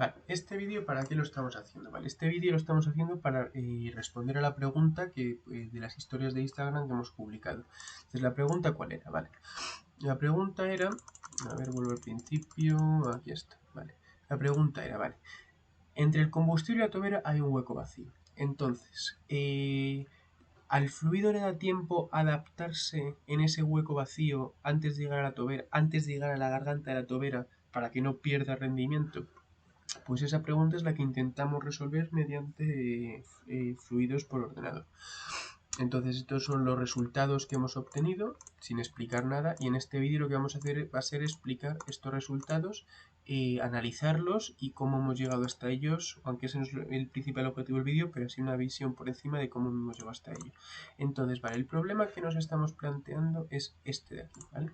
Vale, este vídeo ¿para qué lo estamos haciendo? Vale, este vídeo lo estamos haciendo para responder a la pregunta de las historias de Instagram que hemos publicado. Entonces, ¿la pregunta cuál era? Vale, la pregunta era... A ver, vuelvo al principio... Aquí está, vale. La pregunta era, vale, entre el combustible y la tobera hay un hueco vacío. Entonces, ¿al fluido le da tiempo a adaptarse en ese hueco vacío antes de llegar a la tobera, antes de llegar a la garganta de la tobera para que no pierda rendimiento? Pues esa pregunta es la que intentamos resolver mediante fluidos por ordenador. Entonces estos son los resultados que hemos obtenido sin explicar nada, y en este vídeo lo que vamos a hacer va a ser explicar estos resultados, analizarlos y cómo hemos llegado hasta ellos, aunque ese no es el principal objetivo del vídeo, pero así una visión por encima de cómo hemos llegado hasta ello. Entonces, vale, el problema que nos estamos planteando es este de aquí, ¿vale?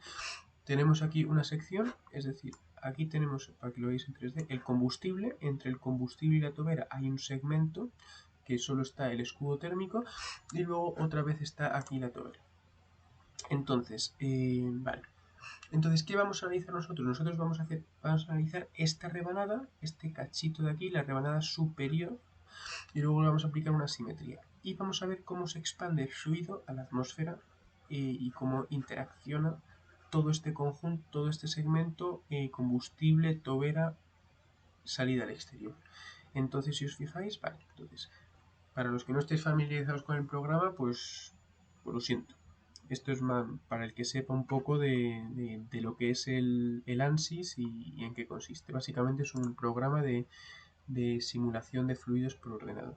Tenemos aquí una sección, es decir, aquí tenemos, para que lo veáis en 3D, el combustible. Entre el combustible y la tobera hay un segmento que solo está el escudo térmico, y luego otra vez está aquí la tobera. Entonces, vale. Entonces, ¿qué vamos a analizar nosotros? Nosotros vamos a analizar esta rebanada, este cachito de aquí, la rebanada superior, y luego le vamos a aplicar una simetría. Y vamos a ver cómo se expande el fluido a la atmósfera y cómo interacciona todo este conjunto, todo este segmento, combustible, tobera, salida al exterior. Entonces, si os fijáis, vale, entonces, para los que no estéis familiarizados con el programa, pues lo siento. Esto es más para el que sepa un poco de lo que es el ANSYS y en qué consiste. Básicamente es un programa de simulación de fluidos por ordenador.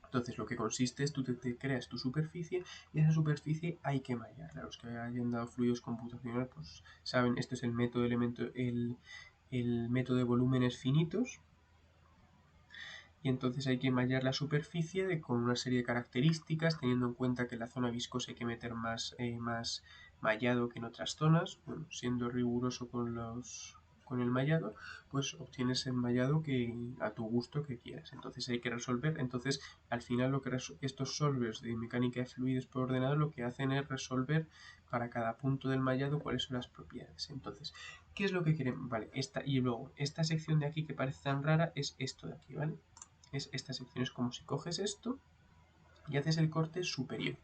Entonces lo que consiste es tú te creas tu superficie, y esa superficie hay que mallarla. Los que hayan dado fluidos computacionales pues saben, esto es el método el método de volúmenes finitos, y entonces hay que mallar la superficie con una serie de características, teniendo en cuenta que en la zona viscosa hay que meter más mallado que en otras zonas. Bueno, siendo riguroso con el mallado, pues obtienes el mallado que a tu gusto que quieras. Entonces hay que resolver. Entonces, al final lo que estos solvers de mecánica de fluidos por ordenador lo que hacen es resolver para cada punto del mallado cuáles son las propiedades. Entonces, ¿qué es lo que quieren? Vale, y luego esta sección de aquí que parece tan rara es esto de aquí, ¿vale? Esta sección es como si coges esto y haces el corte superior,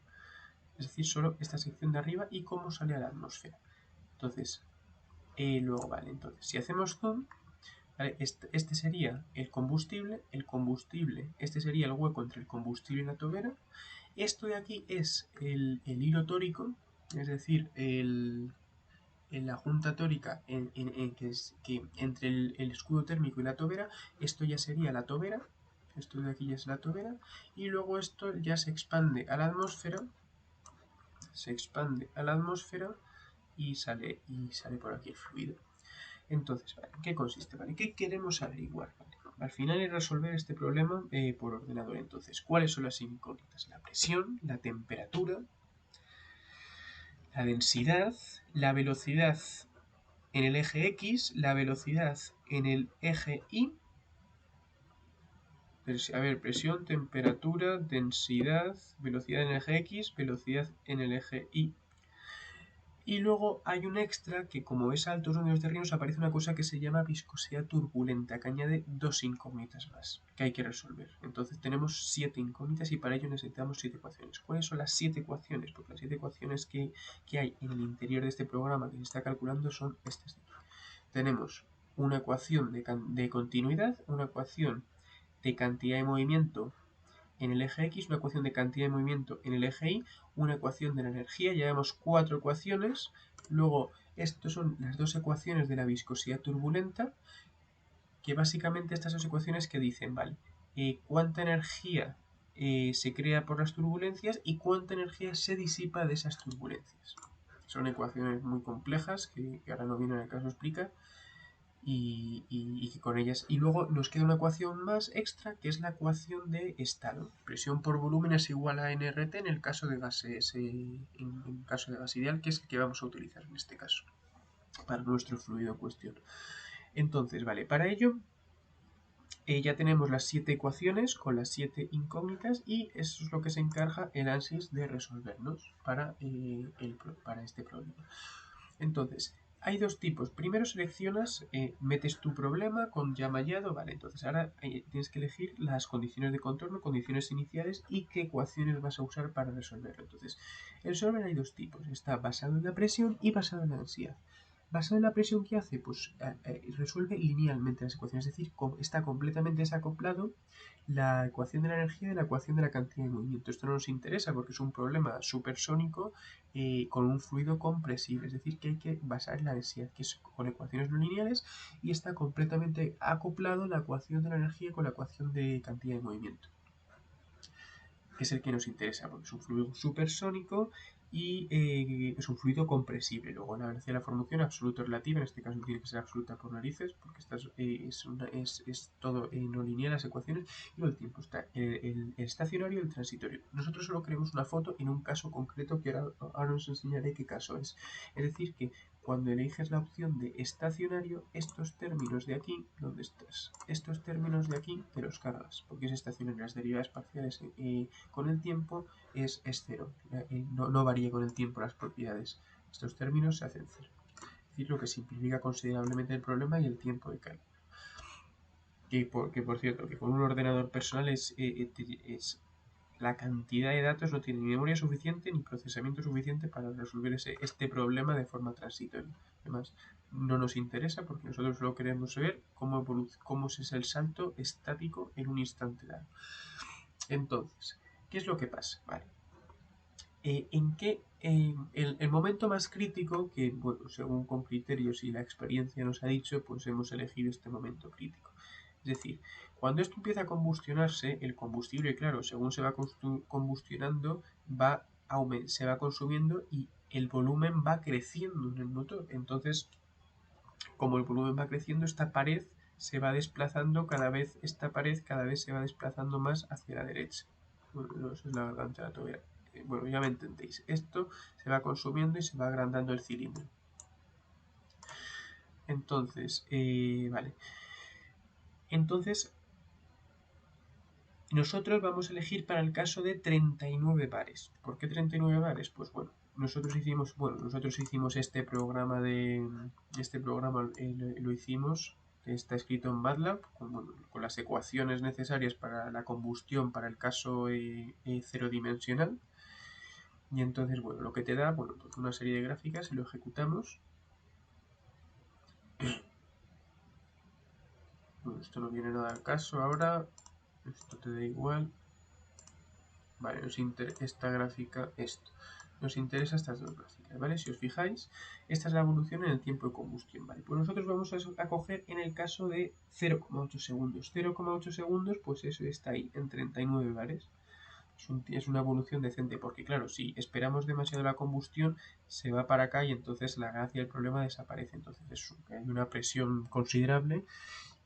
es decir, solo esta sección de arriba y cómo sale a la atmósfera. Entonces, luego, vale, entonces, si hacemos zoom, ¿vale? Este sería el combustible, este sería el hueco entre el combustible y la tobera. Esto de aquí es el hilo tórico, es decir, en la junta tórica que entre el escudo térmico y la tobera. Esto ya sería la tobera, esto de aquí ya es la tobera, y luego esto ya se expande a la atmósfera, y sale por aquí el fluido. Entonces, ¿vale? ¿Qué consiste? ¿Vale? ¿Qué queremos averiguar? ¿Vale? Al final es resolver este problema por ordenador. Entonces, ¿cuáles son las incógnitas? La presión, la temperatura, la densidad, la velocidad en el eje X, la velocidad en el eje Y. A ver, presión, temperatura, densidad, velocidad en el eje X, velocidad en el eje Y. Y luego hay un extra que, como es altos números de reinos, aparece una cosa que se llama viscosidad turbulenta, que añade dos incógnitas más que hay que resolver. Entonces tenemos 7 incógnitas y para ello necesitamos 7 ecuaciones. ¿Cuáles son las 7 ecuaciones? Porque las 7 ecuaciones que hay en el interior de este programa que se está calculando son estas de aquí. Tenemos una ecuación de continuidad, una ecuación de cantidad de movimiento en el eje X, una ecuación de cantidad de movimiento en el eje Y, una ecuación de la energía. Ya vemos 4 ecuaciones. Luego, estas son las 2 ecuaciones de la viscosidad turbulenta, que básicamente estas 2 ecuaciones que dicen, vale, cuánta energía se crea por las turbulencias y cuánta energía se disipa de esas turbulencias. Son ecuaciones muy complejas que ahora no viene al caso explicar, y que con ellas. Y luego nos queda una ecuación más extra, que es la ecuación de estado. Presión por volumen es igual a nRT en el caso de gases, en caso de gas ideal, que es el que vamos a utilizar en este caso para nuestro fluido en cuestión. Entonces, vale, para ello ya tenemos las 7 ecuaciones con las 7 incógnitas, y eso es lo que se encarga el ANSYS de resolvernos para este problema. Entonces, hay dos tipos. Primero seleccionas, metes tu problema con ya mallado, vale, entonces ahora tienes que elegir las condiciones de contorno, condiciones iniciales y qué ecuaciones vas a usar para resolverlo. Entonces, el solver hay dos tipos, está basado en la presión y basado en la densidad. Basado en la presión, ¿qué hace? Pues resuelve linealmente las ecuaciones, es decir, está completamente desacoplado la ecuación de la energía de la ecuación de la cantidad de movimiento. Esto no nos interesa porque es un problema supersónico con un fluido compresible, es decir, que hay que basar en la densidad, que es con ecuaciones no lineales, y está completamente acoplado la ecuación de la energía con la ecuación de cantidad de movimiento, que es el que nos interesa, porque es un fluido supersónico y es un fluido compresible. Luego la velocidad de la formación absoluta o relativa, en este caso tiene que ser absoluta por narices, porque esta es todo no lineal las ecuaciones, y luego el tiempo está el estacionario y el transitorio. Nosotros solo queremos una foto en un caso concreto que ahora os enseñaré qué caso es. Es decir, que cuando eliges la opción de estacionario, estos términos de aquí, ¿dónde estás? Estos términos de aquí te los cargas, porque es estacionario. Las derivadas parciales con el tiempo es cero, no varía con el tiempo las propiedades. Estos términos se hacen cero. Es decir, lo que simplifica considerablemente el problema y el tiempo de cálculo. Que por cierto, que con un ordenador personal es la cantidad de datos no tiene ni memoria suficiente ni procesamiento suficiente para resolver este problema de forma transitoria. Además, no nos interesa porque nosotros solo queremos ver cómo es el salto estático en un instante dado. Entonces, ¿qué es lo que pasa? Vale. El momento más crítico, que bueno, según con criterios y la experiencia nos ha dicho, pues hemos elegido este momento crítico. Es decir, cuando esto empieza a combustionarse, el combustible, claro, según se va combustionando, se va consumiendo y el volumen va creciendo en el motor. Entonces, como el volumen va creciendo, esta pared se va desplazando esta pared cada vez se va desplazando más hacia la derecha. Bueno, eso es la garganta de la tobera. Bueno, ya me entendéis. Esto se va consumiendo y se va agrandando el cilindro. Entonces, vale. Entonces, nosotros vamos a elegir para el caso de 39 bares. ¿Por qué 39 bares? Pues bueno, nosotros hicimos este programa lo hicimos, que está escrito en MATLAB, con las ecuaciones necesarias para la combustión para el caso cero dimensional. Y entonces, bueno, lo que te da, bueno, pues una serie de gráficas y lo ejecutamos. Bueno, esto no viene nada al caso ahora. Esto te da igual. Vale, esta gráfica, esto. Nos interesa estas dos gráficas, ¿vale? Si os fijáis, esta es la evolución en el tiempo de combustión, ¿vale? Pues nosotros vamos a coger en el caso de 0,8 segundos. 0,8 segundos, pues eso está ahí, en 39 bares. Es una evolución decente, porque claro, si esperamos demasiado la combustión, se va para acá y entonces la gracia del problema desaparece. Entonces hay una presión considerable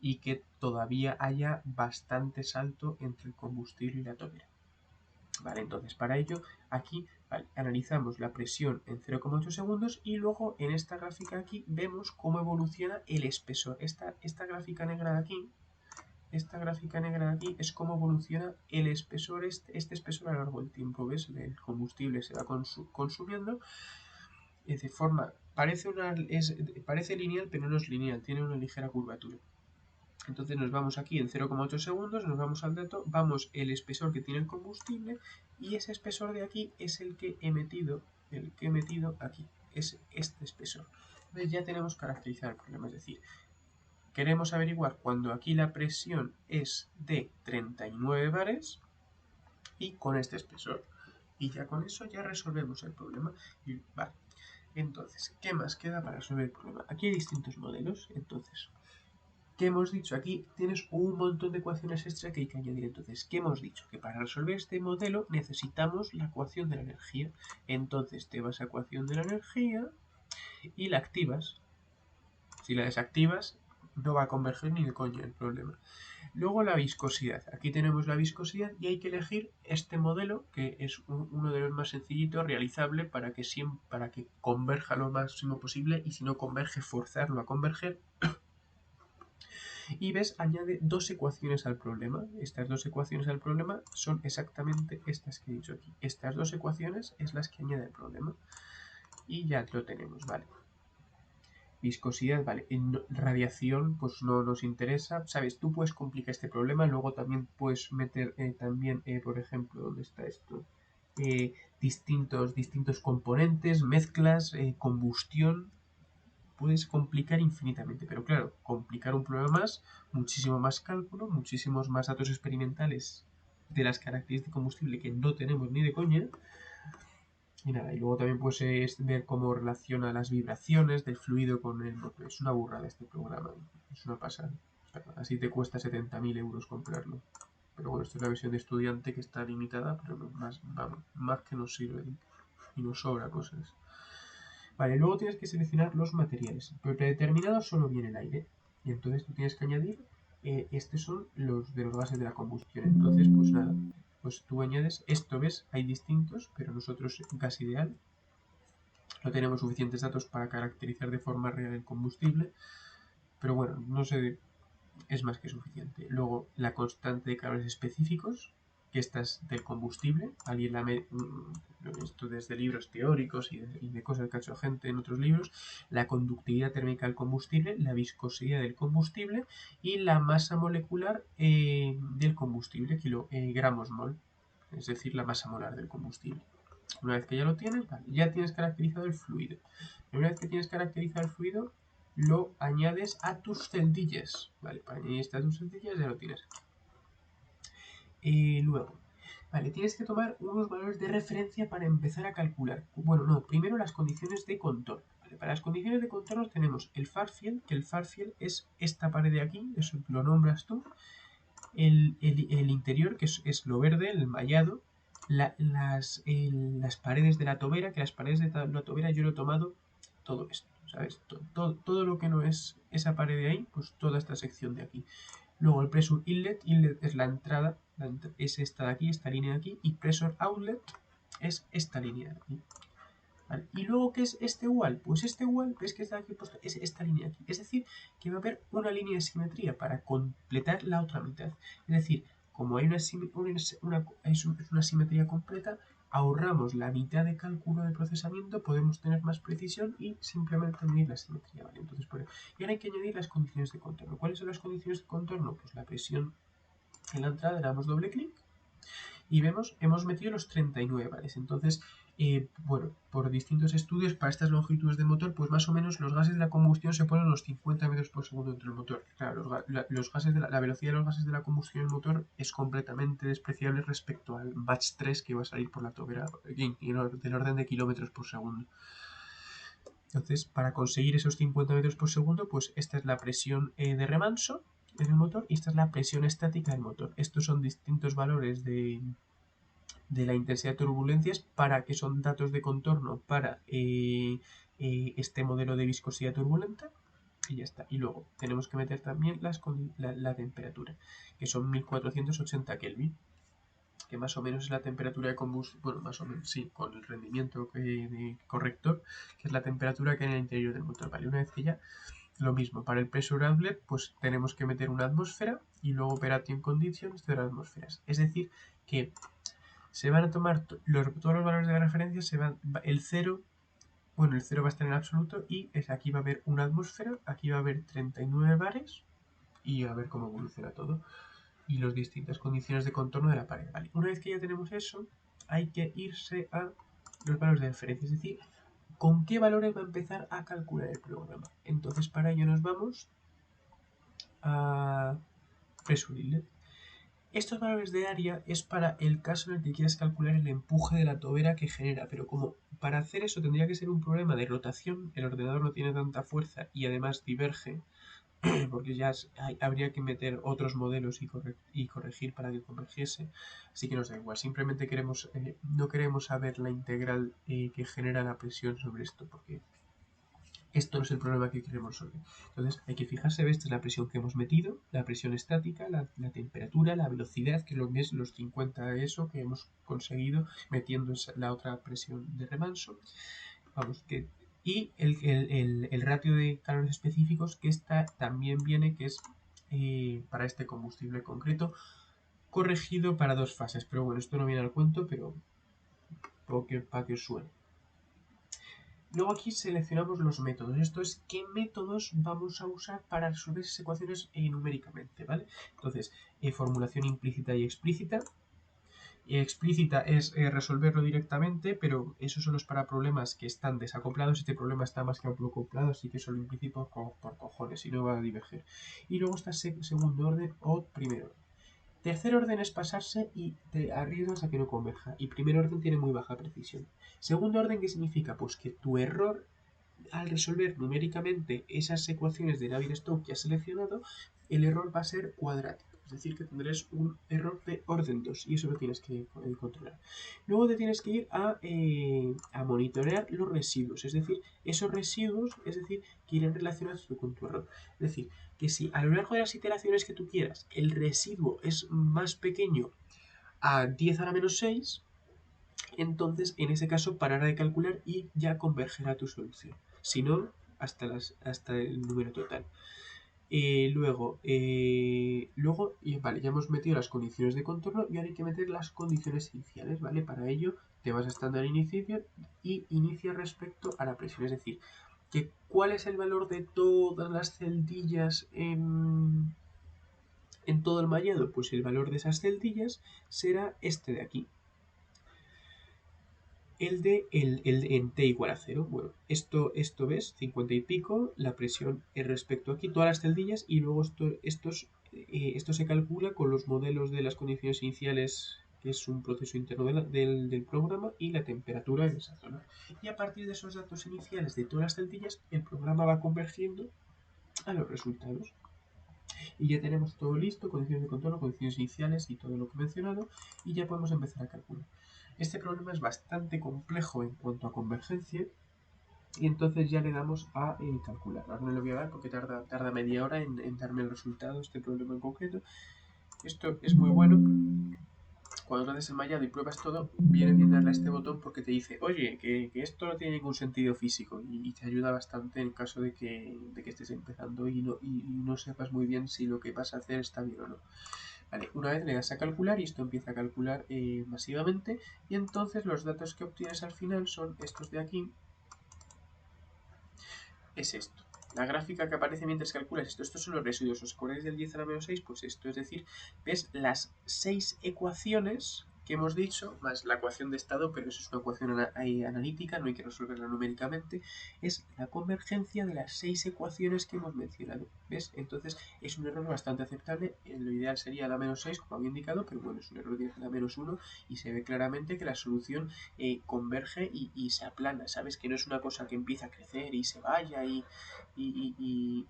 y que todavía haya bastante salto entre el combustible y la tobera. Vale, entonces para ello aquí analizamos la presión en 0,8 segundos y luego en esta gráfica aquí vemos cómo evoluciona el espesor. Esta gráfica negra de aquí, es cómo evoluciona el espesor, este espesor a lo largo del tiempo. ¿Ves? El combustible se va consumiendo de forma, parece lineal, pero no es lineal, tiene una ligera curvatura. Entonces nos vamos aquí en 0,8 segundos, nos vamos al dato, vamos el espesor que tiene el combustible y ese espesor de aquí es el que he metido aquí, es este espesor. Entonces ya tenemos caracterizado el problema, es decir, queremos averiguar cuando aquí la presión es de 39 bares y con este espesor. Y ya con eso ya resolvemos el problema. Vale. Entonces, ¿qué más queda para resolver el problema? Aquí hay distintos modelos, entonces ¿qué hemos dicho? Aquí tienes un montón de ecuaciones extra que hay que añadir. Entonces, ¿qué hemos dicho? Que para resolver este modelo necesitamos la ecuación de la energía. Entonces te vas a ecuación de la energía y la activas. Si la desactivas, no va a converger ni de coña el problema. Luego la viscosidad. Aquí tenemos la viscosidad y hay que elegir este modelo, que es uno de los más sencillitos, realizable para que converja lo máximo posible y si no converge, forzarlo a converger. Y ves, añade dos ecuaciones al problema. Estas dos ecuaciones al problema son exactamente estas que he dicho aquí. Estas dos ecuaciones es las que añade el problema. Y ya lo tenemos, ¿vale? Viscosidad, vale. En radiación, pues no nos interesa. Sabes, tú puedes complicar este problema. Luego también puedes meter, por ejemplo, ¿dónde está esto? Distintos componentes, mezclas, combustión. Puedes complicar infinitamente. Pero claro, complicar un problema más, muchísimo más cálculo, muchísimos más datos experimentales de las características de combustible que no tenemos ni de coña. Y nada, y luego también puedes ver cómo relaciona las vibraciones del fluido con el motor. Es una burrada este programa, es una pasada. Así te cuesta 70.000 euros comprarlo. Pero bueno, esta es la versión de estudiante que está limitada, pero más, vamos, más que nos sirve y nos sobra cosas. Vale, luego tienes que seleccionar los materiales. Pero predeterminado solo viene el aire. Y entonces tú tienes que añadir, estos son los de los gases de la combustión. Entonces, pues nada, pues tú añades, esto ves, hay distintos, pero nosotros gas ideal no tenemos suficientes datos para caracterizar de forma real el combustible, pero bueno, no sé, es más que suficiente. Luego, la constante de calores específicos, que esta es del combustible, alguien lo he visto desde libros teóricos y de cosas que ha hecho gente en otros libros, la conductividad térmica del combustible, la viscosidad del combustible y la masa molecular del combustible, gramos mol, es decir, la masa molar del combustible. Una vez que ya lo tienes, vale, ya tienes caracterizado el fluido. Y una vez que tienes caracterizado el fluido, lo añades a tus celtillas. Vale, para añadir esto a tus celtillas ya lo tienes. Luego, vale, tienes que tomar unos valores de referencia para empezar a calcular. Bueno, no, primero las condiciones de contorno. Vale, para las condiciones de contorno tenemos el far field, que el far field es esta pared de aquí, eso lo nombras tú. El interior, que es lo verde, el mallado. Las paredes de la tobera, que las paredes de la tobera yo lo he tomado todo esto, ¿sabes? Todo lo que no es esa pared de ahí, pues toda esta sección de aquí. Luego el pressure inlet es la entrada, es esta de aquí, esta línea de aquí, y pressure outlet es esta línea de aquí. ¿Vale? Y luego, ¿qué es este wall? Pues este wall, ves que está aquí puesto, es esta línea aquí. Es decir, que va a haber una línea de simetría para completar la otra mitad. Es decir, como hay es una simetría completa, ahorramos la mitad de cálculo de procesamiento, podemos tener más precisión y simplemente medir la simetría. ¿Vale? Entonces, y ahora hay que añadir las condiciones de contorno. ¿Cuáles son las condiciones de contorno? Pues la presión en la entrada, le damos doble clic y vemos, hemos metido los 39 bares. Entonces, bueno, por distintos estudios para estas longitudes de motor, pues más o menos los gases de la combustión se ponen a unos 50 metros por segundo entre el motor. Claro, los gases la velocidad de los gases de la combustión del motor es completamente despreciable respecto al Mach 3 que va a salir por la tobera, del orden de kilómetros por segundo. Entonces, para conseguir esos 50 metros por segundo, pues esta es la presión de remanso en el motor y esta es la presión estática del motor. Estos son distintos valores de la intensidad de turbulencias para que son datos de contorno para este modelo de viscosidad turbulenta y ya está. Y luego tenemos que meter también la temperatura, que son 1480 Kelvin, que más o menos es la temperatura de combustión, bueno, más o menos, sí, con el rendimiento de corrector, que es la temperatura que hay en el interior del motor. Vale, una vez que ya, lo mismo, para el pressure outlet, pues tenemos que meter una atmósfera y luego operation conditions de las atmósferas. Es decir, que se van a tomar todos los valores de referencia, el 0, bueno, el 0 va a estar en absoluto y aquí va a haber una atmósfera, aquí va a haber 39 bares y a ver cómo evoluciona todo y las distintas condiciones de contorno de la pared. Vale, una vez que ya tenemos eso, hay que irse a los valores de referencia, es decir, con qué valores va a empezar a calcular el programa. Entonces, para ello nos vamos a pressure inlet. Estos valores de área es para el caso en el que quieras calcular el empuje de la tobera que genera, pero como para hacer eso tendría que ser un problema de rotación, el ordenador no tiene tanta fuerza y además diverge, porque ya habría que meter otros modelos y corregir para que convergiese, así que nos da igual, simplemente no queremos saber la integral que genera la presión sobre esto, porque esto no es el problema que queremos resolver. Entonces hay que fijarse, esta es la presión que hemos metido, la presión estática, la temperatura, la velocidad, que es lo que es los 50 eso que hemos conseguido metiendo la otra presión de remanso. Vamos, y el ratio de calores específicos, que esta también viene, que es para este combustible concreto, corregido para dos fases. Pero bueno, esto no viene al cuento, pero para que os suene. Luego aquí seleccionamos los métodos. Esto es qué métodos vamos a usar para resolver esas ecuaciones numéricamente, ¿vale? Entonces, formulación implícita y explícita. Explícita es resolverlo directamente, pero eso solo es para problemas que están desacoplados. Este problema está más que acoplado, así que solo implícito por cojones y no va a diverger. Y luego está segundo orden o primer orden. Tercer orden es pasarse y te arriesgas a que no converja. Y primer orden tiene muy baja precisión. Segundo orden, ¿qué significa? Pues que tu error al resolver numéricamente esas ecuaciones de Navier-Stokes que has seleccionado, el error va a ser cuadrático. Es decir, que tendrás un error de orden 2 y eso lo tienes que controlar. Luego te tienes que ir a monitorear los residuos, es decir, esos residuos, es decir, que irán relacionados con tu error. Es decir, que si a lo largo de las iteraciones que tú quieras el residuo es más pequeño a 10 a la menos 6, entonces en ese caso parará de calcular y ya convergerá tu solución. Si no, hasta el número total. Vale, ya hemos metido las condiciones de contorno y ahora hay que meter las condiciones iniciales, ¿vale? Para ello te vas a estándar inicio y inicia respecto a la presión, es decir, que cuál es el valor de todas las celdillas en todo el mallado, pues el valor de esas celdillas será este de aquí, el en t igual a 0. Bueno, esto ves, 50 y pico, la presión es respecto aquí, todas las celdillas, y luego esto se calcula con los modelos de las condiciones iniciales, que es un proceso interno del programa, y la temperatura en esa zona. Y a partir de esos datos iniciales de todas las celdillas, el programa va convergiendo a los resultados. Y ya tenemos todo listo, condiciones de contorno, condiciones iniciales y todo lo que he mencionado, y ya podemos empezar a calcular. Este problema es bastante complejo en cuanto a convergencia, y entonces ya le damos a calcular. Ahora no le voy a dar porque tarda media hora en darme el resultado, este problema en concreto. Esto es muy bueno. Cuando lo haces enmallado y pruebas todo, viene bien darle a este botón porque te dice, oye, que esto no tiene ningún sentido físico, y te ayuda bastante en caso de que estés empezando y no sepas muy bien si lo que vas a hacer está bien o no. Vale, una vez le das a calcular y esto empieza a calcular masivamente, y entonces los datos que obtienes al final son estos de aquí. Es esto. La gráfica que aparece mientras calculas esto, estos son los residuos. ¿Os acordáis del 10 a la menos 6? Pues esto, es decir, ves las 6 ecuaciones que hemos dicho, más la ecuación de estado, pero eso es una ecuación analítica, no hay que resolverla numéricamente, es la convergencia de las 6 ecuaciones que hemos mencionado. ¿Ves? Entonces es un error bastante aceptable. Lo ideal sería la menos 6, como había indicado, pero bueno, es un error de la menos 1 y se ve claramente que la solución converge y se aplana. Sabes que no es una cosa que empieza a crecer y se vaya y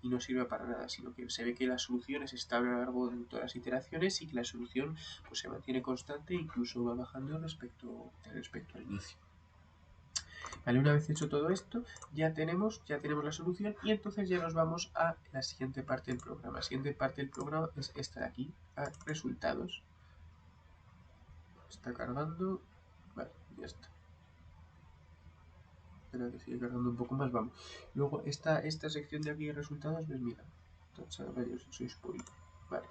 no sirve para nada, sino que se ve que la solución es estable a lo largo de todas las iteraciones y que la solución pues se mantiene constante e incluso va bajando respecto al inicio. Vale, una vez hecho todo esto, ya tenemos la solución y entonces ya nos vamos a la siguiente parte del programa. La siguiente parte del programa es esta de aquí, a resultados. Está cargando. Vale, ya está. Espera que sigue cargando un poco más, vamos. Luego, esta sección de aquí de resultados, pues mira, soy spoiler. Vale.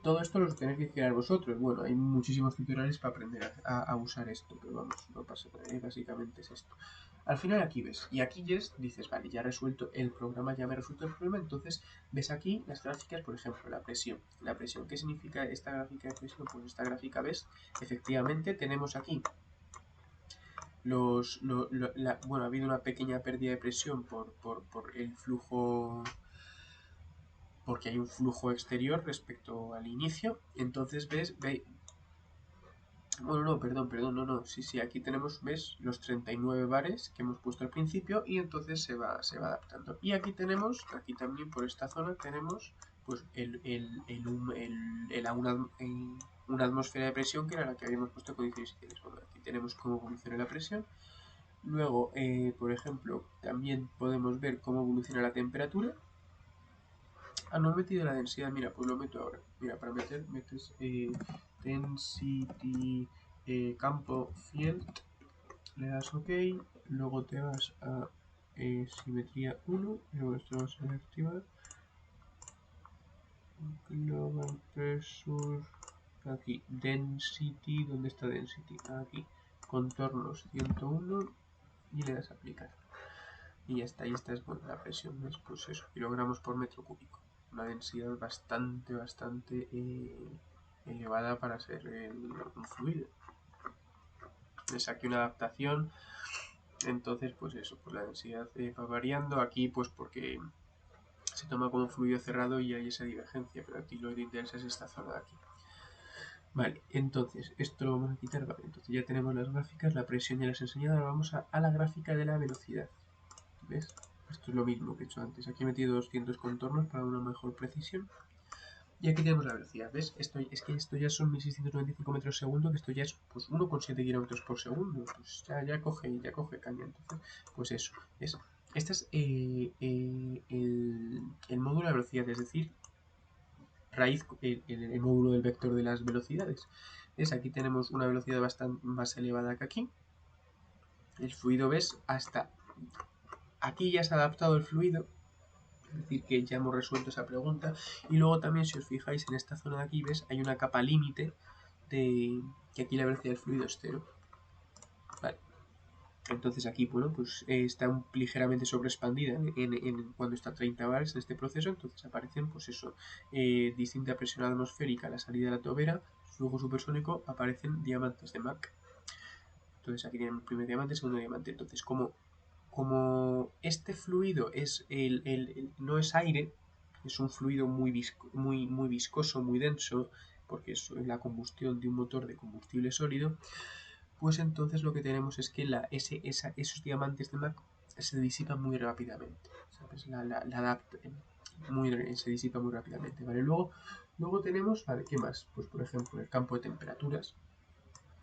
Todo esto lo tenéis que crear vosotros. Bueno, hay muchísimos tutoriales para aprender a usar esto, pero vamos, no pasa nada, básicamente es esto. Al final aquí ves, y aquí dices, vale, ya he resuelto el programa, ya me he resuelto el problema, entonces ves aquí las gráficas, por ejemplo, la presión. La presión, ¿qué significa esta gráfica de presión? Pues esta gráfica, ves, efectivamente tenemos aquí bueno, ha habido una pequeña pérdida de presión por el flujo, porque hay un flujo exterior respecto al inicio. Entonces bueno, no, perdón, no, sí, aquí tenemos, ves, los 39 bares que hemos puesto al principio y entonces se va adaptando. Y aquí también por esta zona tenemos pues una atmósfera de presión que era la que habíamos puesto condiciones iniciales. Bueno, aquí tenemos cómo evoluciona la presión. Luego, por ejemplo, también podemos ver cómo evoluciona la temperatura. No he metido la densidad, mira, pues lo meto ahora. Mira, para metes density campo field, le das OK, luego te vas a simetría 1, luego esto lo vas a activar. Global pressure, aquí, density, ¿dónde está density? Aquí, contornos 101. y le das a aplicar. Y ya está, y esta es, bueno, la presión, ¿ves? Pues eso, kilogramos por metro cúbico. Una densidad bastante elevada para ser un fluido. Es aquí una adaptación, entonces pues eso, pues la densidad va variando aquí pues porque se toma como fluido cerrado y hay esa divergencia, pero aquí lo que interesa es esta zona de aquí. Vale, entonces esto lo vamos a quitar, vale, entonces ya tenemos las gráficas, la presión ya las he enseñado, ahora vamos a la gráfica de la velocidad. ¿Ves? Esto es lo mismo que he hecho antes. Aquí he metido 200 contornos para una mejor precisión. Y aquí tenemos la velocidad, ¿ves? Esto ya son 1695 metros segundo, que esto ya es pues 1,7 kilómetros por segundo. Pues ya coge caña. Entonces, pues eso. Este es el módulo de velocidad, es decir, raíz, el módulo del vector de las velocidades. ¿Ves? Aquí tenemos una velocidad bastante más elevada que aquí. El fluido, ¿ves? Hasta aquí ya se ha adaptado el fluido. Es decir, que ya hemos resuelto esa pregunta. Y luego también, si os fijáis, en esta zona de aquí, ¿ves? Hay una capa límite de que aquí la velocidad del fluido es 0. Vale. Entonces aquí, bueno, pues está ligeramente sobreexpandida cuando está a 30 bares en este proceso. Entonces aparecen, pues eso, distinta presión atmosférica a la salida de la tobera, flujo supersónico, aparecen diamantes de Mach. Entonces aquí tenemos primer diamante, segundo diamante. Entonces, como este fluido no es aire, es un fluido muy viscoso, muy denso, porque es la combustión de un motor de combustible sólido, pues entonces lo que tenemos es que esos diamantes de Mach se disipan muy rápidamente, ¿sabes? Se disipa muy rápidamente, ¿vale? Luego tenemos, ¿vale? ¿Qué más? Pues por ejemplo el campo de temperaturas,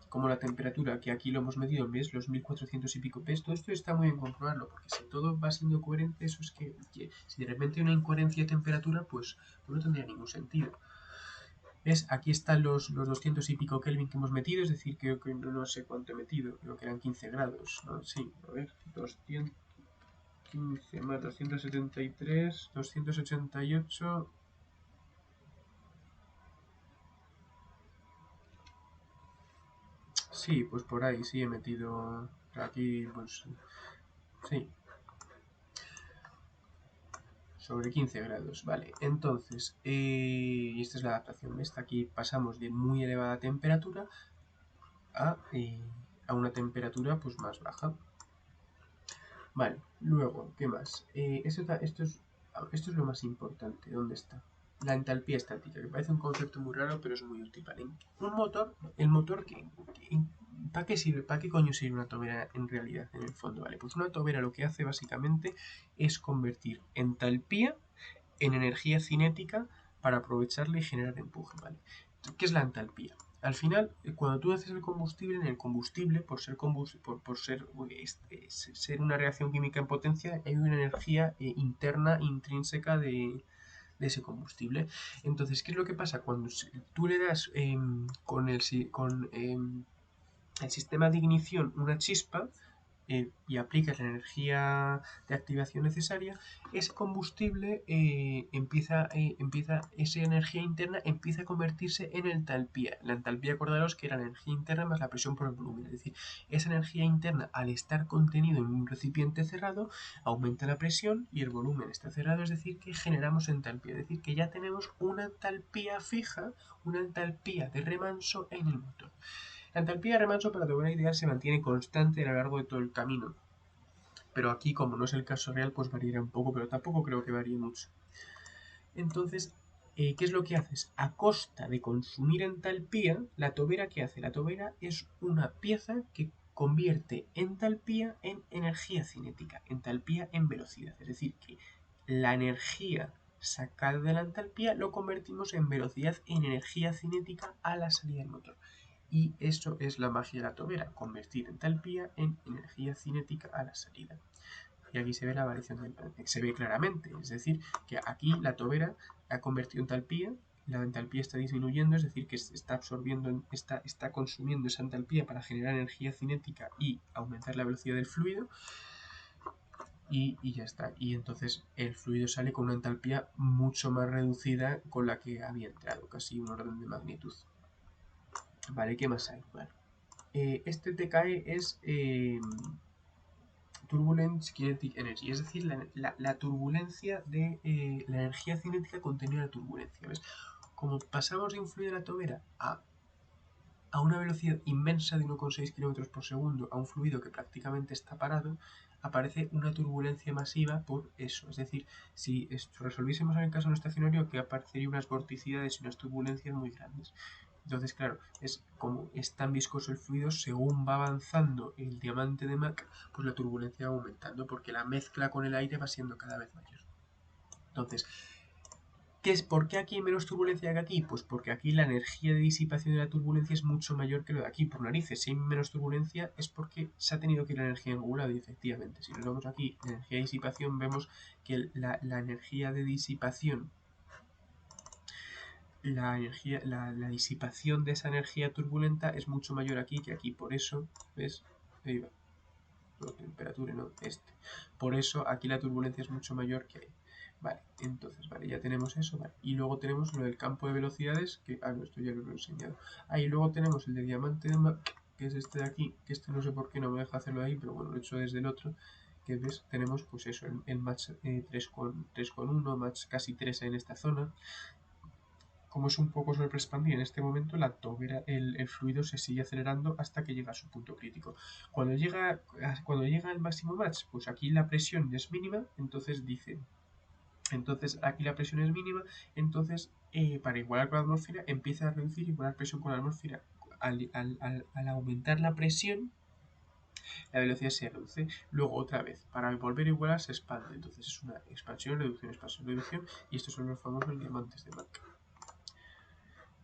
como la temperatura, que aquí lo hemos medido, ¿ves? Los 1400 y pico, ¿ves? Todo esto está muy bien comprobarlo, porque si todo va siendo coherente, eso es que si de repente hay una incoherencia de temperatura, pues no tendría ningún sentido. ¿Ves? Aquí están los 200 y pico Kelvin que hemos metido, es decir, creo que no sé cuánto he metido, creo que eran 15 grados, ¿no? Sí, a ver, 215 más 273, 288... Sí, pues por ahí sí he metido aquí, pues sí, sobre 15 grados, vale. Entonces, esta es la adaptación. Esta aquí pasamos de muy elevada temperatura a una temperatura pues más baja. Vale, luego, ¿qué más? Esto es lo más importante. ¿Dónde está? La entalpía estática, que parece un concepto muy raro, pero es muy útil. ¿Vale? Un motor, el motor, ¿para qué sirve? ¿Para qué coño sirve una tobera en realidad, en el fondo? Vale, pues una tobera lo que hace básicamente es convertir entalpía en energía cinética para aprovecharla y generar empuje, ¿vale? ¿Qué es la entalpía? Al final, cuando tú haces el combustible, en el combustible, por ser una reacción química en potencia, hay una energía interna, intrínseca de ese combustible. Entonces, ¿qué es lo que pasa? Cuando tú le das con el sistema de ignición una chispa, y aplicas la energía de activación necesaria, ese combustible esa energía interna empieza a convertirse en entalpía. La entalpía, acordaros que era la energía interna más la presión por el volumen, es decir, esa energía interna, al estar contenido en un recipiente cerrado, aumenta la presión y el volumen está cerrado, es decir, que generamos entalpía, es decir, que ya tenemos una entalpía fija, una entalpía de remanso en el motor. La entalpía de remanso, para tener una idea, se mantiene constante a lo largo de todo el camino. Pero aquí, como no es el caso real, pues variará un poco, pero tampoco creo que varíe mucho. Entonces, ¿qué es lo que haces? A costa de consumir entalpía, la tobera, ¿qué hace? La tobera es una pieza que convierte entalpía en energía cinética, entalpía en velocidad. Es decir, que la energía sacada de la entalpía lo convertimos en velocidad, en energía cinética a la salida del motor. Y eso es la magia de la tobera, convertir entalpía en energía cinética a la salida. Y aquí se ve la variación se ve claramente, es decir, que aquí la tobera ha convertido entalpía, la entalpía está disminuyendo, es decir, que está absorbiendo, está consumiendo esa entalpía para generar energía cinética y aumentar la velocidad del fluido, y ya está. Y entonces el fluido sale con una entalpía mucho más reducida con la que había entrado, casi un orden de magnitud. Vale, ¿qué más hay? Vale. Este TKE es turbulence kinetic energy, es decir, la turbulencia de la energía cinética contenida en la turbulencia. ¿Ves? Como pasamos de un fluido de la tobera a una velocidad inmensa de 1,6 km por segundo a un fluido que prácticamente está parado, aparece una turbulencia masiva por eso. Es decir, si esto resolviésemos en el caso no estacionario, que aparecería unas vorticidades y unas turbulencias muy grandes. Entonces, claro, es como es tan viscoso el fluido, según va avanzando el diamante de Mach, pues la turbulencia va aumentando, porque la mezcla con el aire va siendo cada vez mayor. Entonces, ¿por qué aquí hay menos turbulencia que aquí? Pues porque aquí la energía de disipación de la turbulencia es mucho mayor que lo de aquí. Por narices, si hay menos turbulencia es porque se ha tenido que ir la energía angulada, y efectivamente. Si nos vamos aquí, la energía de disipación, vemos que la energía de disipación, la disipación de esa energía turbulenta es mucho mayor aquí que aquí. Por eso, ¿ves? Ahí va. La temperatura, no, Por eso aquí la turbulencia es mucho mayor que ahí. Vale, entonces, vale, ya tenemos eso, vale. Y luego tenemos lo del campo de velocidades, que, no, esto ya lo he enseñado. Y luego tenemos el de diamante de Mach, que es este de aquí, que este no sé por qué no me deja hacerlo ahí, pero bueno, lo he hecho desde el otro, que ves, tenemos pues eso, el Mach 3,1, Mach casi 3 en esta zona. Como es un poco sobre expandir en este momento, la tobera, el fluido se sigue acelerando hasta que llega a su punto crítico. Cuando llega al máximo Mach, pues aquí la presión es mínima, entonces aquí la presión es mínima, entonces para igualar con la atmósfera empieza a reducir y igualar presión con la atmósfera. Al aumentar la presión, la velocidad se reduce. Luego otra vez, para volver a igualar se expande. Entonces es una expansión, reducción, y estos son los famosos diamantes de Mach.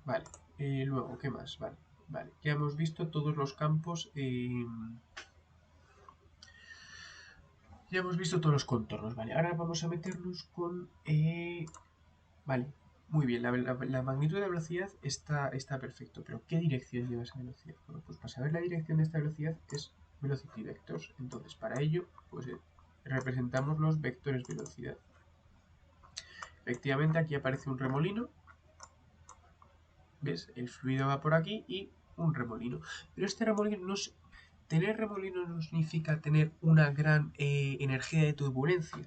Vale, luego, ¿qué más? Vale, ya hemos visto todos los campos. Ya hemos visto todos los contornos, vale. Ahora vamos a meternos con... vale, muy bien, la magnitud de la velocidad está perfecto, pero ¿qué dirección lleva esa velocidad? Bueno, pues para saber la dirección de esta velocidad es velocity vectors. Entonces, para ello, pues representamos los vectores velocidad. Efectivamente, aquí aparece un remolino. ¿Ves? El fluido va por aquí y un remolino. Pero este remolino tener remolino no significa tener una gran energía de turbulencia.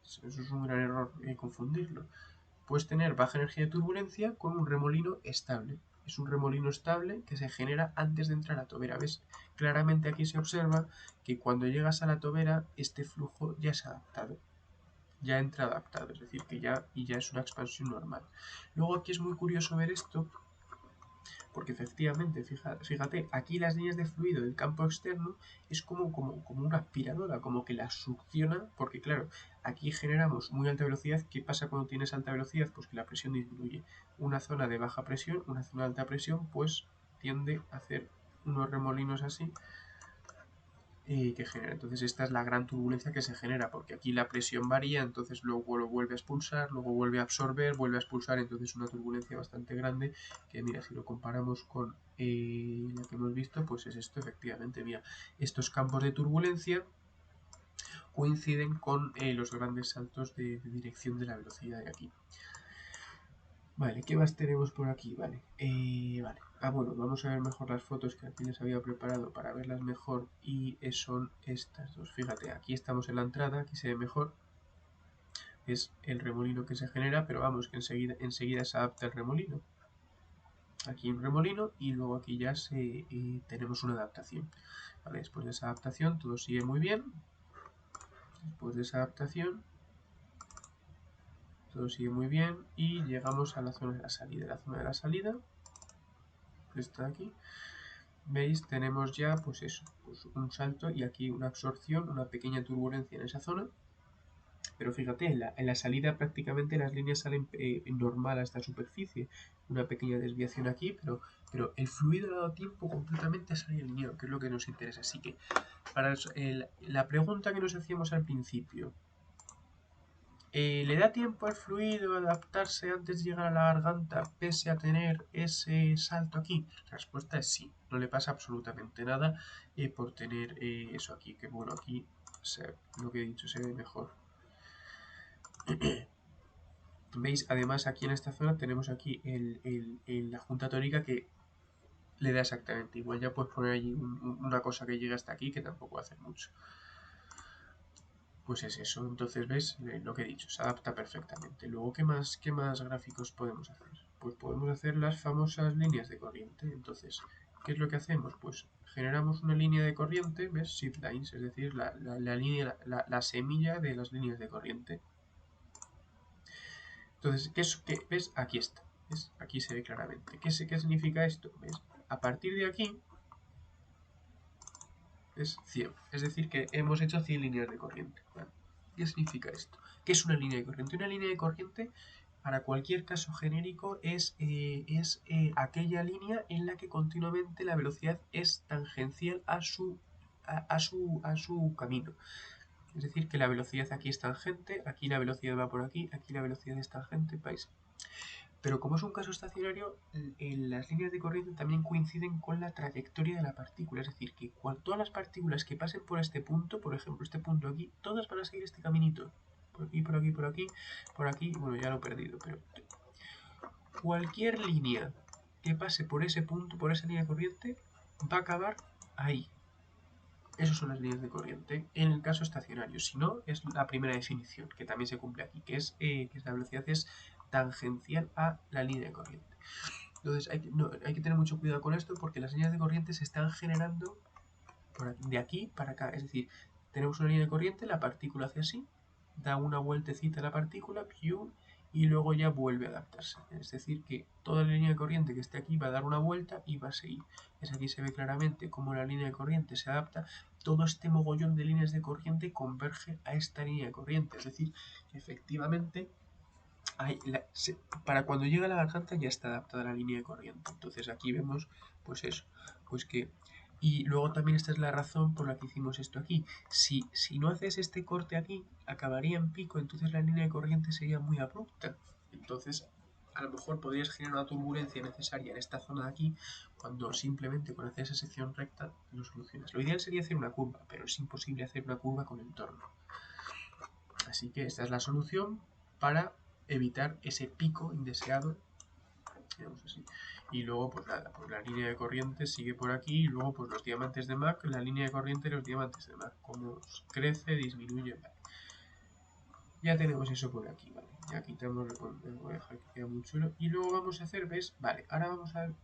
Eso es un gran error confundirlo. Puedes tener baja energía de turbulencia con un remolino estable. Es un remolino estable que se genera antes de entrar a la tobera. ¿Ves? Claramente aquí se observa que cuando llegas a la tobera este flujo ya se ha adaptado. Ya entra adaptado, es decir, que ya es una expansión normal. Luego aquí es muy curioso ver esto, porque efectivamente, fíjate, aquí las líneas de fluido del campo externo es como una aspiradora, como que la succiona, porque claro, aquí generamos muy alta velocidad. ¿Qué pasa cuando tienes alta velocidad? Pues que la presión disminuye. Una zona de baja presión, una zona de alta presión, pues tiende a hacer unos remolinos así que genera. Entonces esta es la gran turbulencia que se genera, porque aquí la presión varía, entonces luego lo vuelve a expulsar, luego vuelve a absorber, vuelve a expulsar, entonces una turbulencia bastante grande, que mira, si lo comparamos con la que hemos visto, pues es esto efectivamente. Mira, estos campos de turbulencia coinciden con los grandes saltos de dirección de la velocidad de aquí. Vale, ¿qué más tenemos por aquí? Vale, vale. Bueno, vamos a ver mejor las fotos que aquí les había preparado para verlas mejor, y son estas dos. Fíjate, aquí estamos en la entrada, aquí se ve mejor. Es el remolino que se genera, pero vamos, que enseguida se adapta el remolino. Aquí un remolino y luego aquí ya tenemos una adaptación. Vale, después de esa adaptación todo sigue muy bien. Después de esa adaptación todo sigue muy bien y llegamos a la zona de la salida. La zona de la salida está aquí. ¿Veis? Tenemos ya pues eso, pues un salto y aquí una absorción, una pequeña turbulencia en esa zona. Pero fíjate, en la salida prácticamente las líneas salen normal a esta superficie. Una pequeña desviación aquí, pero el fluido le ha dado tiempo completamente a salir alineado, que es lo que nos interesa. Así que, para la pregunta que nos hacíamos al principio, ¿le da tiempo al fluido a adaptarse antes de llegar a la garganta pese a tener ese salto aquí? La respuesta es sí, no le pasa absolutamente nada por tener eso aquí, que bueno, aquí lo que he dicho se ve mejor. ¿Veis? Además aquí en esta zona tenemos aquí la junta tórica que le da exactamente igual. Ya puedes poner allí una cosa que llegue hasta aquí, que tampoco hace mucho. pues es eso. Entonces, ¿ves? Lo que he dicho, se adapta perfectamente. Luego, ¿qué más gráficos podemos hacer? Pues podemos hacer las famosas líneas de corriente. Entonces, ¿qué es lo que hacemos? Pues generamos una línea de corriente, ¿ves? Seed lines, es decir, la semilla de las líneas de corriente. Entonces, ¿ves? Aquí está. ¿Ves? Aquí se ve claramente. ¿Qué significa esto? ¿Ves? A partir de aquí es 100. Es decir, que hemos hecho 100 líneas de corriente. ¿Vale? ¿Qué significa esto? ¿Qué es una línea de corriente? Una línea de corriente, para cualquier caso genérico, es aquella línea en la que continuamente la velocidad es tangencial a su camino. Es decir, que la velocidad aquí es tangente, aquí la velocidad va por aquí la velocidad es tangente, ¿veis? Pero como es un caso estacionario, las líneas de corriente también coinciden con la trayectoria de la partícula. Es decir, que todas las partículas que pasen por este punto, por ejemplo, este punto aquí, todas van a seguir este caminito. Por aquí, por aquí, por aquí, por aquí. Bueno, ya lo he perdido, pero cualquier línea que pase por ese punto, por esa línea de corriente, va a acabar ahí. Esas son las líneas de corriente en el caso estacionario. Si no, es la primera definición, que también se cumple aquí, que es que la velocidad es tangencial a la línea de corriente. Entonces hay que tener mucho cuidado con esto porque las líneas de corriente se están generando de aquí para acá. Es decir, tenemos una línea de corriente, la partícula hace así, da una vueltecita a la partícula, y luego ya vuelve a adaptarse. Es decir, que toda la línea de corriente que esté aquí va a dar una vuelta y va a seguir. Aquí se ve claramente cómo la línea de corriente se adapta. Todo este mogollón de líneas de corriente converge a esta línea de corriente. Es decir, efectivamente, para cuando llega a la garganta ya está adaptada la línea de corriente. Entonces aquí vemos, pues eso, pues que... Y luego también esta es la razón por la que hicimos esto aquí. Si no haces este corte aquí, acabaría en pico, entonces la línea de corriente sería muy abrupta. Entonces, a lo mejor podrías generar una turbulencia necesaria en esta zona de aquí, cuando simplemente con hacer esa sección recta lo solucionas. Lo ideal sería hacer una curva, pero es imposible hacer una curva con entorno. Así que esta es la solución para evitar ese pico indeseado, digamos así. Y luego pues nada, pues la línea de corriente sigue por aquí y luego pues los diamantes de Mach, la línea de corriente de los diamantes de Mach, como crece, disminuye, vale. Ya tenemos eso por aquí, vale. Ya quitamos, voy a dejar que quede muy chulo. Y luego vamos a hacer, ¿ves? Vale, ahora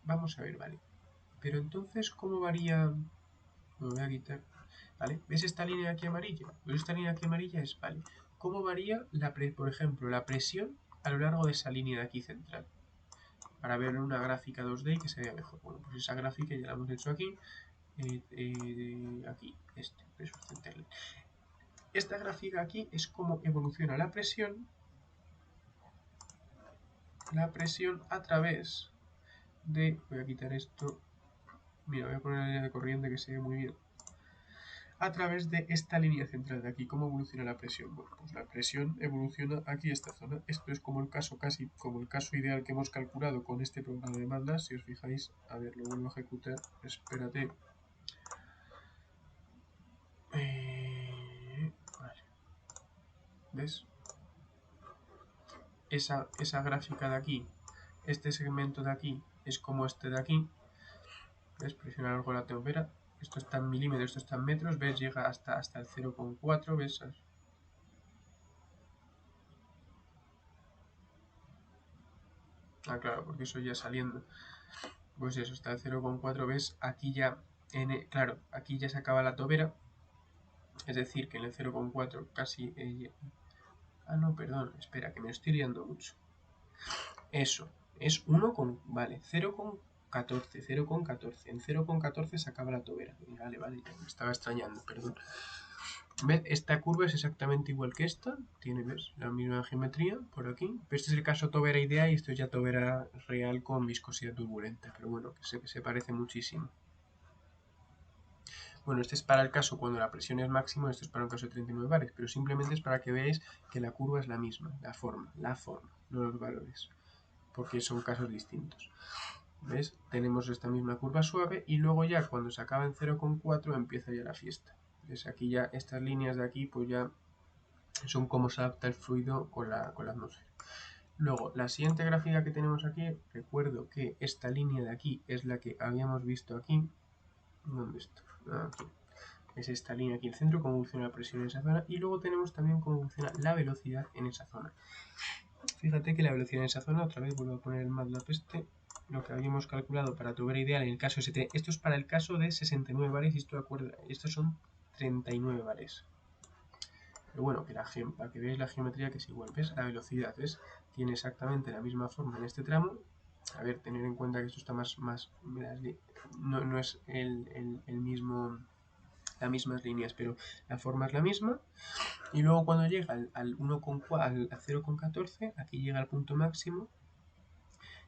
vamos a ver, vale. Pero entonces, ¿cómo varía? Me voy a quitar. ¿Vale? ¿Ves esta línea aquí amarilla? Pues esta línea aquí amarilla es, vale, ¿cómo varía, por ejemplo, la presión a lo largo de esa línea de aquí central? Para ver una gráfica 2D y que se vea mejor. Bueno, pues esa gráfica ya la hemos hecho aquí. Aquí, presión central. Esta gráfica aquí es cómo evoluciona la presión a través de... Voy a quitar esto. Mira, voy a poner la línea de corriente que se ve muy bien. A través de esta línea central de aquí. ¿Cómo evoluciona la presión? Bueno, pues la presión evoluciona aquí esta zona. Esto es como el caso, casi como el caso ideal que hemos calculado con este programa de MATLAB. Si os fijáis, a ver, lo vuelvo a ejecutar. Espérate. Vale. ¿Ves? Esa gráfica de aquí, este segmento de aquí, es como este de aquí. ¿Ves? Presionar algo la tempera. Esto está en milímetros, esto está en metros. ¿Ves? Llega hasta el 0,4. ¿Ves? Ah, claro, porque eso ya saliendo. Pues eso, está el 0,4. ¿Ves? Aquí ya, claro, aquí ya se acaba la tobera. Es decir, que en el 0,4 casi... ah, no, perdón, espera, que me estoy liando mucho. Eso, es 1 con... Vale, 0,14, 0,14. En 0,14 se acaba la tobera. Vale, vale, ya me estaba extrañando, perdón. ¿Ves? Esta curva es exactamente igual que esta. Tiene, ¿ves? La misma geometría por aquí. Pero este es el caso tobera idea y esto es ya tobera real con viscosidad turbulenta. Pero bueno, que se parece muchísimo. Bueno, este es para el caso cuando la presión es máxima, esto es para un caso de 39 bares, pero simplemente es para que veáis que la curva es la misma, la forma, no los valores, porque son casos distintos. ¿Ves? Tenemos esta misma curva suave y luego ya cuando se acaba en 0,4 empieza ya la fiesta. ¿Ves? Aquí ya estas líneas de aquí pues ya son cómo se adapta el fluido con la atmósfera. Luego, la siguiente gráfica que tenemos aquí, recuerdo que esta línea de aquí es la que habíamos visto aquí. ¿Dónde está? Aquí. es esta línea aquí en el centro, cómo funciona la presión en esa zona, y luego tenemos también cómo funciona la velocidad en esa zona. Fíjate que la velocidad en esa zona, otra vez vuelvo a poner el MATLAB lo que habíamos calculado para tobera ideal en el caso de esto es para el caso de 69 bares y estos son 39 bares. Pero bueno, que para que veáis la geometría que es igual, ¿ves? La velocidad, ¿ves? Tiene exactamente la misma forma en este tramo. A ver, tener en cuenta que esto está más no es el mismo, las mismas líneas, pero la forma es la misma. Y luego cuando llega al 0,14, aquí llega al punto máximo,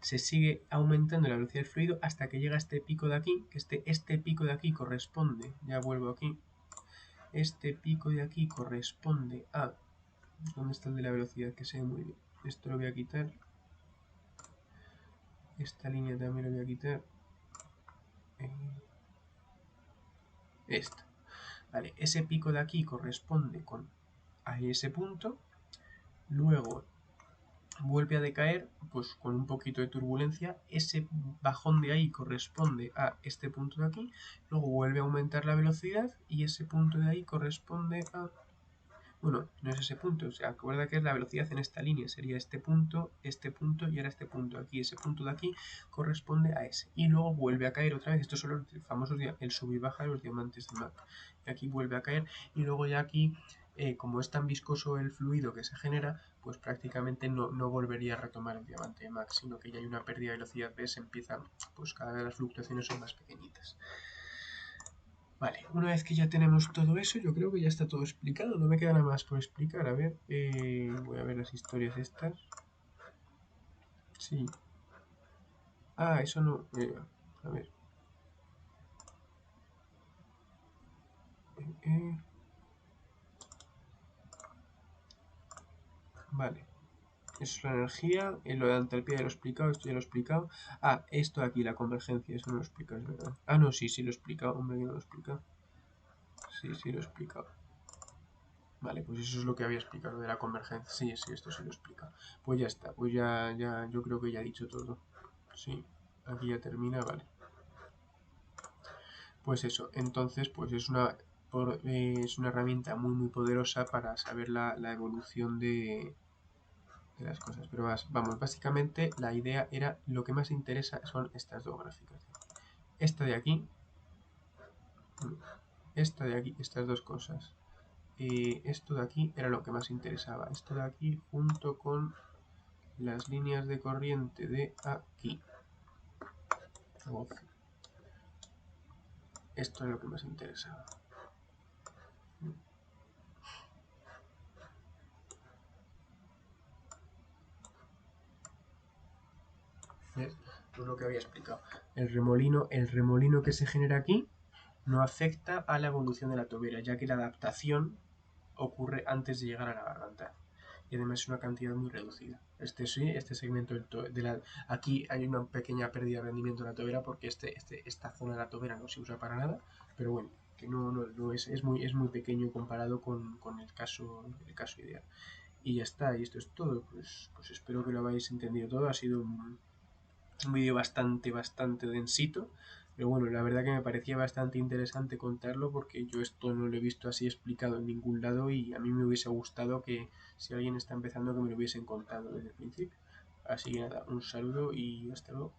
se sigue aumentando la velocidad del fluido hasta que llega a este pico de aquí, que este pico de aquí corresponde, ya vuelvo aquí, este pico de aquí corresponde a, ¿dónde está el de la velocidad? Que se ve muy bien. Esto lo voy a quitar, esta línea también lo voy a quitar, esta. Vale, ese pico de aquí corresponde a ese punto, luego vuelve a decaer pues con un poquito de turbulencia, ese bajón de ahí corresponde a este punto de aquí, luego vuelve a aumentar la velocidad y ese punto de ahí corresponde a, bueno, no es ese punto, o sea, recuerda que es la velocidad en esta línea, sería este punto y ahora este punto aquí, ese punto de aquí corresponde a ese, y luego vuelve a caer otra vez, estos son los famosos, el sub y baja de los diamantes de Mach, y aquí vuelve a caer, y luego ya aquí, como es tan viscoso el fluido que se genera, pues prácticamente no volvería a retomar el diamante de Mach, sino que ya hay una pérdida de velocidad, ¿ves? Empieza, pues cada vez las fluctuaciones son más pequeñitas. Vale, una vez que ya tenemos todo eso, yo creo que ya está todo explicado, no me queda nada más por explicar. A ver, voy a ver las historias estas. Sí. Ah, eso no. A ver. Vale. Eso es la energía, lo de entalpía ya lo he explicado, esto ya lo he explicado. Ah, esto de aquí, la convergencia, eso no lo he explicado, es verdad. Ah, no, sí, lo he explicado, hombre, que no lo he explicado. Sí, lo he explicado. Vale, pues eso es lo que había explicado de la convergencia. Sí, esto sí lo he explicado. Pues ya está, pues ya, yo creo que ya he dicho todo. Sí, aquí ya termina, vale. Pues eso, entonces pues es una herramienta muy poderosa para saber la evolución de las cosas. Pero vamos, básicamente la idea era, lo que más interesa son estas dos gráficas. Esta de aquí, estas dos cosas. Esto de aquí era lo que más interesaba. Esto de aquí junto con las líneas de corriente de aquí. Esto es lo que más interesaba. ¿Ves? Pues lo que había explicado. El remolino que se genera aquí no afecta a la evolución de la tobera, ya que la adaptación ocurre antes de llegar a la garganta. Y además es una cantidad muy reducida. Este segmento aquí hay una pequeña pérdida de rendimiento de la tobera porque esta zona de la tobera no se usa para nada, pero bueno, que no es muy pequeño comparado con el caso ideal. Y ya está, y esto es todo. Pues espero que lo habéis entendido todo. Ha sido un vídeo bastante densito, pero bueno, la verdad que me parecía bastante interesante contarlo porque yo esto no lo he visto así explicado en ningún lado y a mí me hubiese gustado que si alguien está empezando que me lo hubiesen contado desde el principio. Así que nada, un saludo y hasta luego.